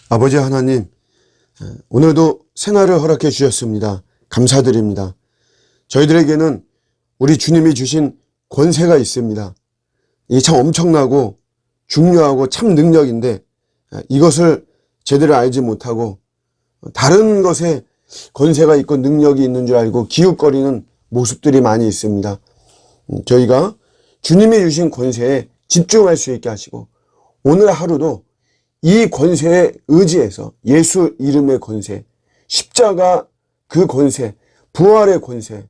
아버지 하나님, 오늘도 새날을 허락해 주셨습니다. 감사드립니다. 저희들에게는 우리 주님이 주신 권세가 있습니다. 이게 참 엄청나고 중요하고 참 능력인데 이것을 제대로 알지 못하고 다른 것에 권세가 있고 능력이 있는 줄 알고 기웃거리는 모습들이 많이 있습니다. 저희가 주님이 주신 권세에 집중할 수 있게 하시고 오늘 하루도 이 권세에 의지해서 예수 이름의 권세, 십자가 그 권세, 부활의 권세,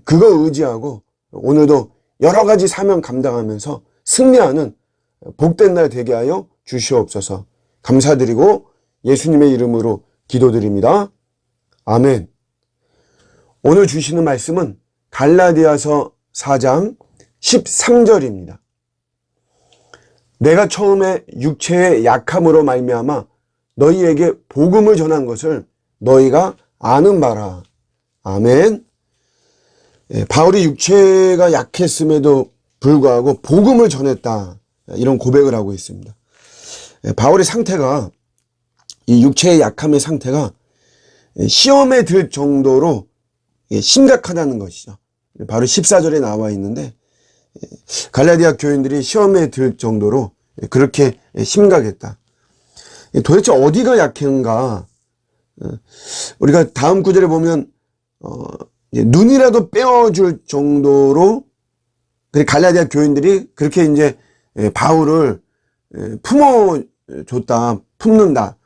그거 의지하고 오늘도 여러 가지 사명 감당하면서 승리하는 복된 날 되게 하여 주시옵소서. 감사드리고 예수님의 이름으로 기도드립니다. 아멘. 오늘 주시는 말씀은 갈라디아서 4장 13절입니다. 내가 처음에 육체의 약함으로 말미암아 너희에게 복음을 전한 것을 너희가 아는 바라. 아멘. 바울이 육체가 약했음에도 불구하고 복음을 전했다. 이런 고백을 하고 있습니다. 바울의 상태가, 이 육체의 약함의 상태가 시험에 들 정도로 심각하다는 것이죠. 바로 14절에 나와 있는데 갈라디아 교인들이 시험에 들 정도로 그렇게 심각했다. 도대체 어디가 약한가? 우리가 다음 구절에 보면 눈이라도 빼어줄 정도로 갈라디아 교인들이 그렇게 이제 바울을 품어줬다, 품는다,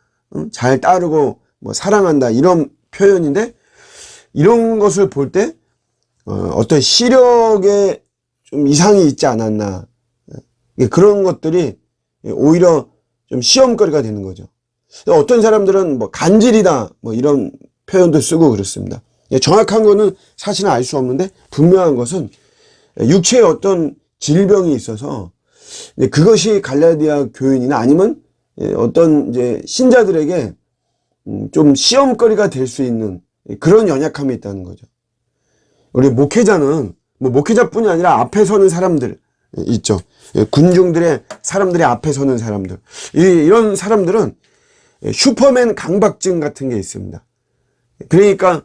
잘 따르고 뭐 사랑한다 이런 표현인데 이런 것을 볼 때 어떤 시력에 좀 이상이 있지 않았나, 그런 것들이 오히려 좀 시험거리가 되는 거죠. 어떤 사람들은 뭐 간질이다 뭐 이런 표현도 쓰고 그렇습니다. 정확한 거는 사실은 알 수 없는데 분명한 것은 육체에 어떤 질병이 있어서 그것이 갈라디아 교인이나 아니면 어떤 이제 신자들에게 좀 시험거리가 될 수 있는 그런 연약함이 있다는 거죠. 우리 목회자는 뭐 목회자뿐이 아니라 앞에 서는 사람들 있죠. 군중들의 사람들의 앞에 서는 사람들. 이런 사람들은 슈퍼맨 강박증 같은 게 있습니다. 그러니까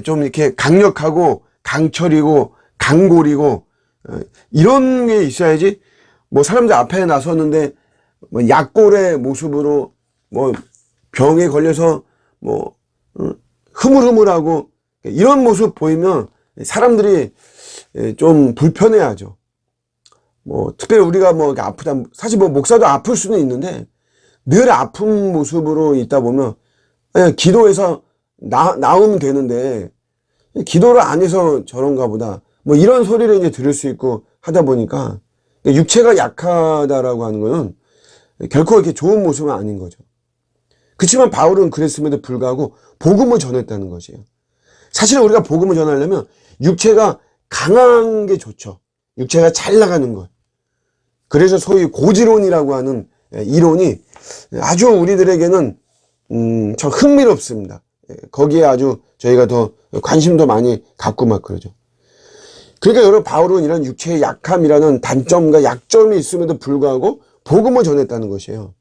좀 이렇게 강력하고 강철이고 강골이고 이런 게 있어야지 뭐 사람들 앞에 나섰는데 뭐 약골의 모습으로 뭐 병에 걸려서 뭐 흐물흐물하고 이런 모습 보이면 사람들이 좀 불편해하죠. 뭐 특별히 우리가 뭐 아프다, 사실 뭐 목사도 아플 수는 있는데 늘 아픈 모습으로 있다 보면 그냥 기도해서 나오면 되는데 기도를 안 해서 저런가 보다 뭐 이런 소리를 이제 들을 수 있고 하다 보니까 육체가 약하다라고 하는 거는 결코 이렇게 좋은 모습은 아닌 거죠. 그렇지만 바울은 그랬음에도 불구하고 복음을 전했다는 것이에요. 사실 우리가 복음을 전하려면 육체가 강한 게 좋죠. 육체가 잘 나가는 것. 그래서 소위 고지론이라고 하는 이론이 아주 우리들에게는 참 흥미롭습니다. 거기에 아주 저희가 더 관심도 많이 갖고 막 그러죠. 그러니까 여러분, 바울은 이런 육체의 약함이라는 단점과 약점이 있음에도 불구하고 복음을 전했다는 것이에요.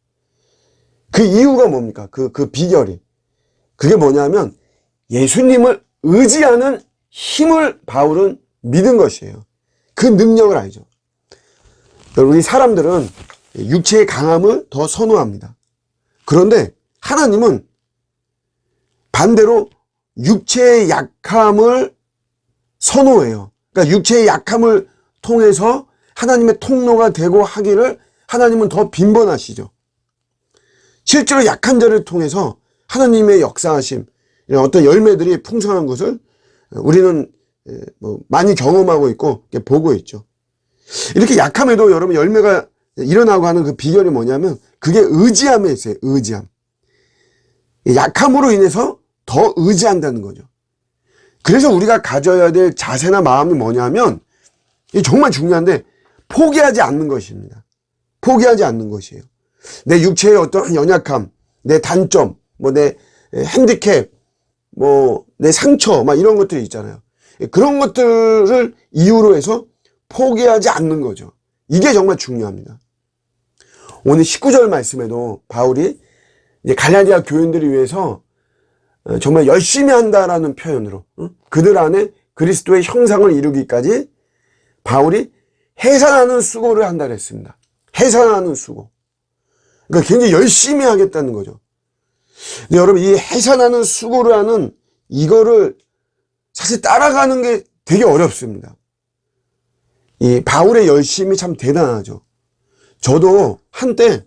그 이유가 뭡니까? 그 비결이. 그게 뭐냐면 예수님을 의지하는 힘을 바울은 믿은 것이에요. 그 능력을 알죠. 우리 사람들은 육체의 강함을 더 선호합니다. 그런데 하나님은 반대로 육체의 약함을 선호해요. 그러니까 육체의 약함을 통해서 하나님의 통로가 되고 하기를 하나님은 더 빈번하시죠. 실제로 약한 자를 통해서 하나님의 역사하심, 이런 어떤 열매들이 풍성한 것을 우리는 뭐 많이 경험하고 있고 보고 있죠. 이렇게 약함에도 여러분 열매가 일어나고 하는 그 비결이 뭐냐면 그게 의지함에 있어요. 의지함. 약함으로 인해서 더 의지한다는 거죠. 그래서 우리가 가져야 될 자세나 마음이 뭐냐면 이게 정말 중요한데 포기하지 않는 것입니다. 포기하지 않는 것이에요. 내 육체의 어떤 연약함, 내 단점, 뭐 내 핸디캡, 뭐 내 상처, 막 이런 것들이 있잖아요. 그런 것들을 이유로 해서 포기하지 않는 거죠. 이게 정말 중요합니다. 오늘 19절 말씀에도 바울이 이제 갈라디아 교인들을 위해서 정말 열심히 한다라는 표현으로 그들 안에 그리스도의 형상을 이루기까지 바울이 해산하는 수고를 한다 그랬습니다. 해산하는 수고. 그러니까 굉장히 열심히 하겠다는 거죠. 근데 여러분, 이 해산하는 수고를 하는 이거를 사실 따라가는 게 되게 어렵습니다. 이 바울의 열심이 참 대단하죠. 저도 한때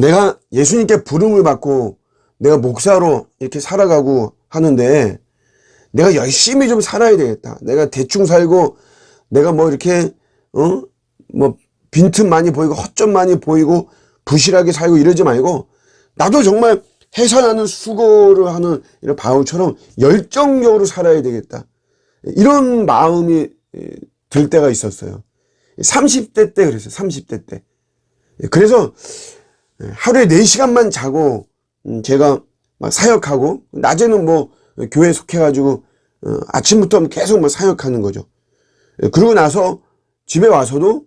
내가 예수님께 부름을 받고 내가 목사로 이렇게 살아가고 하는데 내가 열심히 좀 살아야 되겠다. 내가 대충 살고 내가 뭐 이렇게 뭐 빈틈 많이 보이고 허점 많이 보이고 부실하게 살고 이러지 말고 나도 정말 해산하는 수고를 하는 이런 바울처럼 열정적으로 살아야 되겠다. 이런 마음이 들 때가 있었어요. 30대 때 그랬어요. 30대 때. 그래서 하루에 4시간만 자고 제가 막 사역하고 낮에는 뭐 교회 속해가지고 아침부터 계속 뭐 사역하는 거죠. 그러고 나서 집에 와서도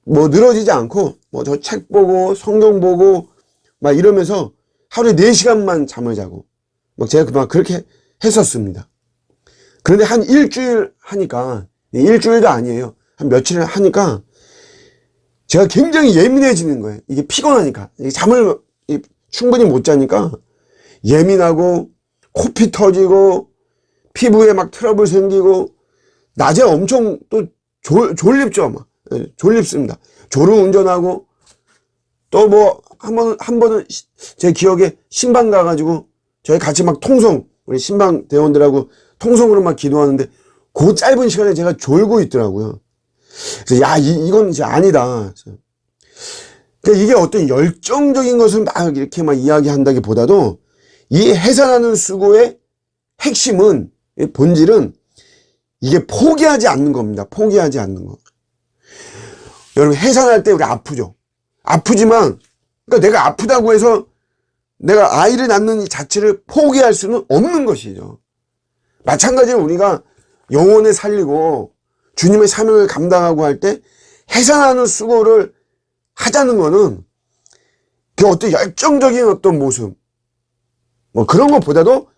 뭐 늘어지지 않고 뭐 저 책 보고 성경 보고 막 이러면서 하루에 4시간만 잠을 자고 막 제가 그동안 그렇게 했었습니다. 그런데 한 일주일 하니까, 일주일도 아니에요. 한 며칠 하니까 제가 굉장히 예민해지는 거예요. 이게 피곤하니까. 이게 잠을 충분히 못 자니까 예민하고 코피 터지고 피부에 막 트러블 생기고 낮에 엄청 또 졸립죠. 막. 졸립습니다. 졸음 운전하고 또 뭐 한 번은 제 기억에 신방 가가지고 저희 같이 막 우리 신방 대원들하고 통성으로 막 기도하는데 그 짧은 시간에 제가 졸고 있더라고요. 그래서 이건 이제 아니다. 그러니까 이게 어떤 열정적인 것을 막 이렇게 막 이야기한다기보다도 이 해산하는 수고의 핵심은, 본질은 이게 포기하지 않는 겁니다. 포기하지 않는 거. 여러분, 해산할 때 우리 아프죠. 아프지만, 그러니까 내가 아프다고 해서 내가 아이를 낳는 이 자체를 포기할 수는 없는 것이죠. 마찬가지로 우리가 영혼을 살리고 주님의 사명을 감당하고 할 때 해산하는 수고를 하자는 거는 그 어떤 열정적인 어떤 모습, 뭐 그런 것보다도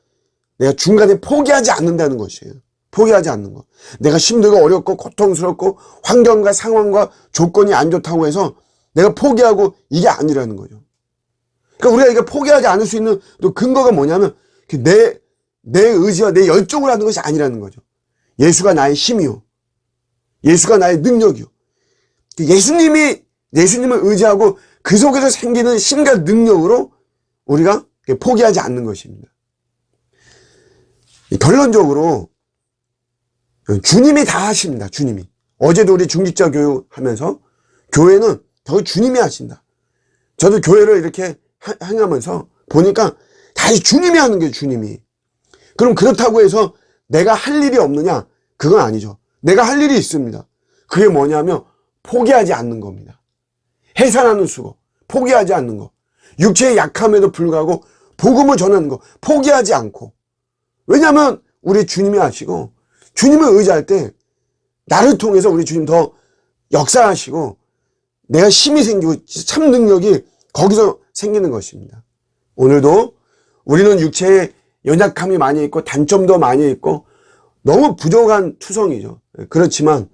내가 중간에 포기하지 않는다는 것이에요. 포기하지 않는 거. 내가 힘들고 어렵고 고통스럽고 환경과 상황과 조건이 안 좋다고 해서 내가 포기하고 이게 아니라는 거죠. 그러니까 우리가 이게 포기하지 않을 수 있는 또 근거가 뭐냐면 내 의지와 내 열정을 하는 것이 아니라는 거죠. 예수가 나의 힘이요. 예수가 나의 능력이요. 예수님을 의지하고 그 속에서 생기는 힘과 능력으로 우리가 포기하지 않는 것입니다. 결론적으로 주님이 다 하십니다. 주님이. 어제도 우리 중직자 교육하면서 교회는 결국 주님이 하신다. 저도 교회를 이렇게 행하면서 보니까 다 주님이 하는 거예요. 주님이. 그럼 그렇다고 해서 내가 할 일이 없느냐? 그건 아니죠. 내가 할 일이 있습니다. 그게 뭐냐면 포기하지 않는 겁니다. 해산하는 수고, 포기하지 않는 거. 육체의 약함에도 불구하고 복음을 전하는 거, 포기하지 않고. 왜냐하면 우리 주님이 하시고 주님을 의지할 때 나를 통해서 우리 주님 더 역사하시고 내가 힘이 생기고 참 능력이 거기서 생기는 것입니다. 오늘도 우리는 육체에 연약함이 많이 있고 단점도 많이 있고 너무 부족한 투성이죠. 그렇지만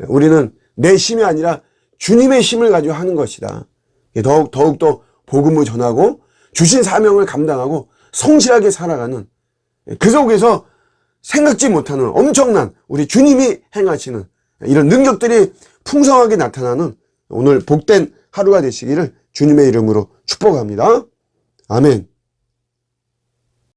우리는 내 힘이 아니라 주님의 힘을 가지고 하는 것이다. 더욱더 복음을 전하고 주신 사명을 감당하고 성실하게 살아가는, 그 속에서 생각지 못하는 엄청난 우리 주님이 행하시는 이런 능력들이 풍성하게 나타나는 오늘 복된 하루가 되시기를 주님의 이름으로 축복합니다. 아멘.